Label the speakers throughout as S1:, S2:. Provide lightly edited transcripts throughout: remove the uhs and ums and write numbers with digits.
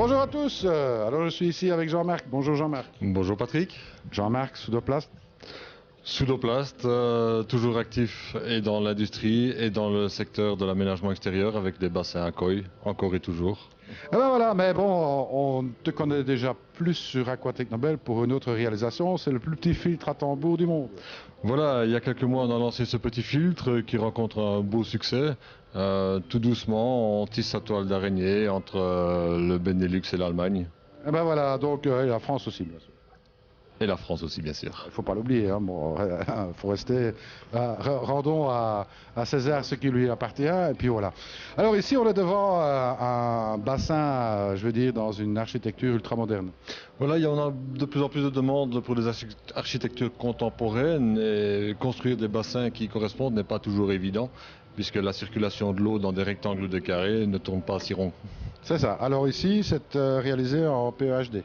S1: Bonjour à tous, alors je suis ici avec Jean-Marc. Bonjour Jean-Marc.
S2: Bonjour Patrick.
S1: Jean-Marc, Soudoplast.
S2: Soudoplast, toujours actif et dans l'industrie et dans le secteur de l'aménagement extérieur avec des bassins à Coy, encore et toujours.
S1: Eh ben voilà, mais bon, on te connaît déjà plus sur Aquatechnobel pour une autre réalisation, c'est le plus petit filtre à tambour du monde.
S2: Voilà, il y a quelques mois on a lancé ce petit filtre qui rencontre un beau succès. Tout doucement, on tisse sa toile d'araignée entre le Benelux et l'Allemagne.
S1: Eh ben voilà, donc et la France aussi bien sûr.
S2: Et la France aussi bien sûr.
S1: Il ne faut pas l'oublier, hein, bon, faut rester. Rendons à César ce qui lui appartient, et puis voilà. Alors ici, on est devant un bassin, je veux dire, dans une architecture ultramoderne.
S2: Voilà, il y en a de plus en plus de demandes pour des architectures contemporaines et construire des bassins qui correspondent n'est pas toujours évident puisque la circulation de l'eau dans des rectangles ou des carrés ne tourne pas si rond.
S1: C'est ça. Alors ici, c'est réalisé en PEHD.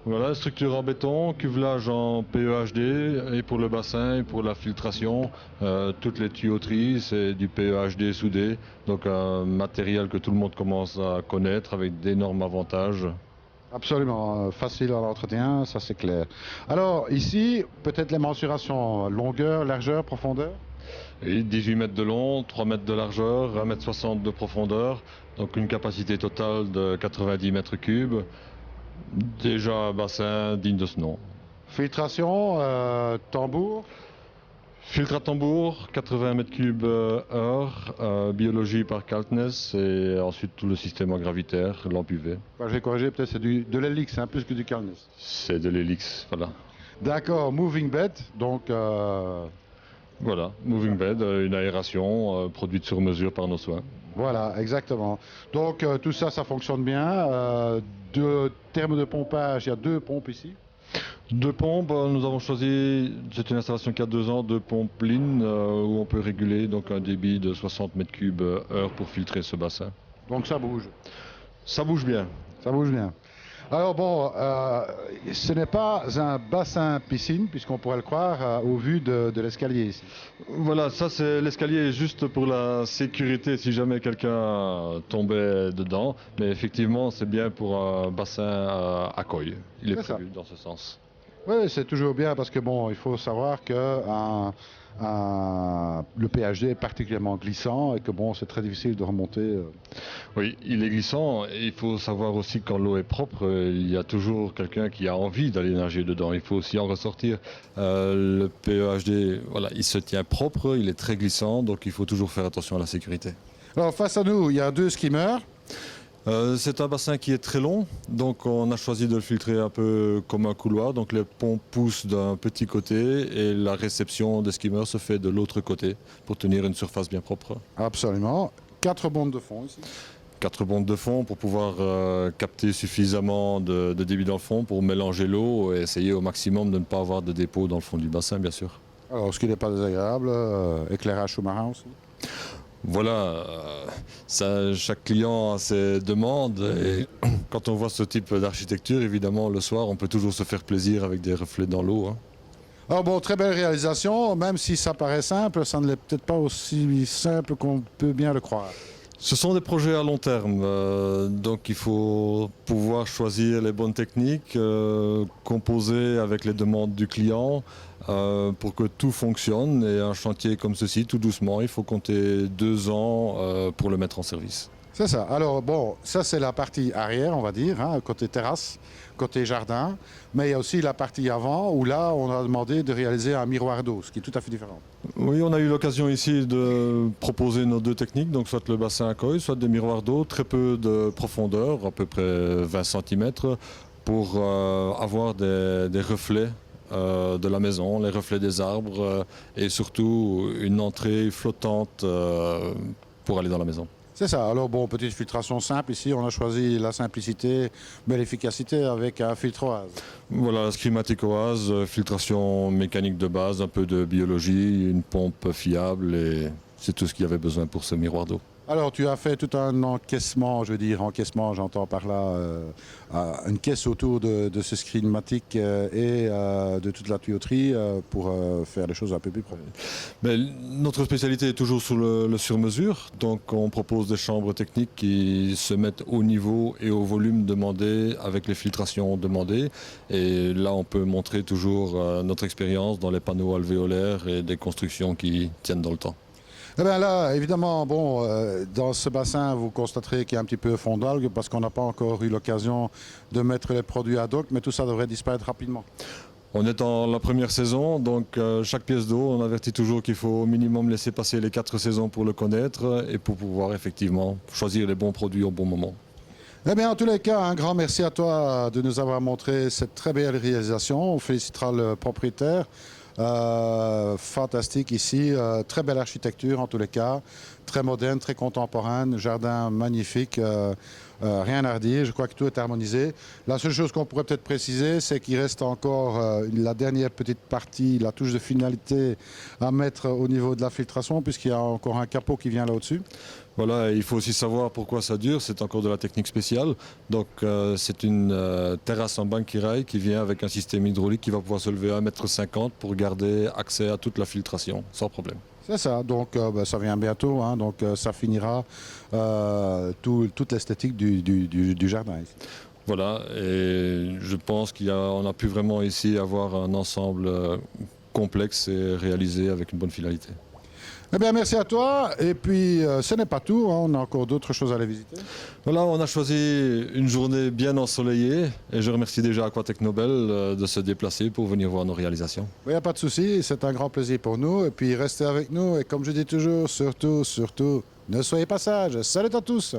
S2: Voilà, structure en béton, cuvelage en PEHD et pour le bassin et pour la filtration, toutes les tuyauteries c'est du PEHD soudé, donc un matériel que tout le monde commence à connaître avec d'énormes avantages.
S1: Absolument, facile à l'entretien, ça c'est clair. Alors ici, peut-être les mensurations, longueur, largeur, profondeur.
S2: Et 18 mètres de long, 3 mètres de largeur, 1 mètre 60 de profondeur, donc une capacité totale de 90 mètres cubes. Déjà un bassin digne de ce nom.
S1: Filtration, tambour.
S2: Filtre à tambour, 80 mètres cubes heure, biologie par Kaltnes et ensuite tout le système gravitaire, lampe UV.
S1: Enfin, je vais corriger, peut-être c'est de l'hélix, hein, plus que du Calnes.
S2: C'est de l'hélix, voilà.
S1: D'accord, moving bed, donc...
S2: Voilà, moving bed, une aération produite sur mesure par nos soins.
S1: Voilà, exactement. Donc tout ça, ça fonctionne bien. De termes de pompage, il y a 2 pompes ici.
S2: 2 pompes, nous avons choisi, c'est une installation qui a 2 ans, 2 pompes Lin où on peut réguler donc un débit de 60 mètres cubes heure pour filtrer ce bassin.
S1: Donc ça bouge.
S2: Ça bouge bien.
S1: Ça bouge bien. Alors bon, ce n'est pas un bassin piscine, puisqu'on pourrait le croire au vu de l'escalier ici.
S2: Voilà, ça c'est l'escalier juste pour la sécurité si jamais quelqu'un tombait dedans. Mais effectivement, c'est bien pour un bassin à Coy. Il est prévu dans ce sens.
S1: Oui, c'est toujours bien parce que bon, il faut savoir que le PHD est particulièrement glissant et que bon, c'est très difficile de remonter.
S2: Oui, il est glissant. Et il faut savoir aussi que quand l'eau est propre, il y a toujours quelqu'un qui a envie d'aller nager dedans. Il faut aussi en ressortir. Le PEHD, voilà, il se tient propre, il est très glissant, donc il faut toujours faire attention à la sécurité.
S1: Alors face à nous, il y a 2 skimmers.
S2: C'est un bassin qui est très long, donc on a choisi de le filtrer un peu comme un couloir. Donc les pompes poussent d'un petit côté et la réception des skimmers se fait de l'autre côté pour tenir une surface bien propre.
S1: Absolument. 4 bombes de fond ici.
S2: 4 bombes de fond pour pouvoir capter suffisamment de débit dans le fond pour mélanger l'eau et essayer au maximum de ne pas avoir de dépôt dans le fond du bassin, bien sûr.
S1: Alors, ce qui n'est pas désagréable, éclairage sous-marin aussi.
S2: Voilà, chaque client a ses demandes et quand on voit ce type d'architecture, évidemment, le soir, on peut toujours se faire plaisir avec des reflets dans l'eau. Hein.
S1: Alors bon, très belle réalisation, même si ça paraît simple, ça ne l'est peut-être pas aussi simple qu'on peut bien le croire.
S2: Ce sont des projets à long terme, donc il faut pouvoir choisir les bonnes techniques, composer avec les demandes du client pour que tout fonctionne. Et un chantier comme ceci, tout doucement, il faut compter 2 ans pour le mettre en service.
S1: C'est ça. Alors bon, ça c'est la partie arrière, on va dire, hein, côté terrasse, côté jardin. Mais il y a aussi la partie avant où là, on a demandé de réaliser un miroir d'eau, ce qui est tout à fait différent.
S2: Oui, on a eu l'occasion ici de proposer nos 2 techniques, donc soit le bassin à Coy, soit des miroirs d'eau, très peu de profondeur, à peu près 20 cm, pour avoir des reflets de la maison, les reflets des arbres et surtout une entrée flottante pour aller dans la maison.
S1: C'est ça. Alors bon, petite filtration simple. Ici, on a choisi la simplicité, mais l'efficacité avec un filtre OASE.
S2: Voilà, Scrimatic OASE, filtration mécanique de base, un peu de biologie, une pompe fiable et c'est tout ce qu'il y avait besoin pour ce miroir d'eau.
S1: Alors, tu as fait tout un encaissement, je veux dire, encaissement, j'entends par là une caisse autour de ce Screenmatic et de toute la tuyauterie pour faire les choses un peu plus propres.
S2: Mais notre spécialité est toujours sur le sur-mesure, donc on propose des chambres techniques qui se mettent au niveau et au volume demandé avec les filtrations demandées. Et là, on peut montrer toujours notre expérience dans les panneaux alvéolaires et des constructions qui tiennent dans le temps.
S1: Eh bien là, évidemment, bon, dans ce bassin, vous constaterez qu'il y a un petit peu fond d'algue parce qu'on n'a pas encore eu l'occasion de mettre les produits ad hoc, mais tout ça devrait disparaître rapidement.
S2: On est dans la première saison, donc chaque pièce d'eau, on avertit toujours qu'il faut au minimum laisser passer les 4 saisons pour le connaître et pour pouvoir effectivement choisir les bons produits au bon moment.
S1: Eh bien, en tous les cas, un grand merci à toi de nous avoir montré cette très belle réalisation. On félicitera le propriétaire. Fantastique ici, très belle architecture en tous les cas, très moderne, très contemporaine, jardin magnifique, rien à redire, je crois que tout est harmonisé. La seule chose qu'on pourrait peut-être préciser, c'est qu'il reste encore la dernière petite partie, la touche de finalité à mettre au niveau de la filtration, puisqu'il y a encore un capot qui vient là au-dessus.
S2: Voilà, il faut aussi savoir pourquoi ça dure, c'est encore de la technique spéciale. Donc c'est une terrasse en banquirail qui vient avec un système hydraulique qui va pouvoir se lever à 1,50 m pour garder accès à toute la filtration sans problème.
S1: C'est ça, donc ça vient bientôt, hein, donc ça finira toute l'esthétique du jardin ici.
S2: Voilà, et je pense qu'on a pu vraiment ici avoir un ensemble complexe et réalisé avec une bonne finalité.
S1: Eh bien, merci à toi. Et puis, ce n'est pas tout, hein, on a encore d'autres choses à aller visiter.
S2: Voilà, on a choisi une journée bien ensoleillée et je remercie déjà Aquatechnobel de se déplacer pour venir voir nos réalisations.
S1: Il n'y a pas de souci, c'est un grand plaisir pour nous. Et puis, restez avec nous. Et comme je dis toujours, surtout, ne soyez pas sages. Salut à tous.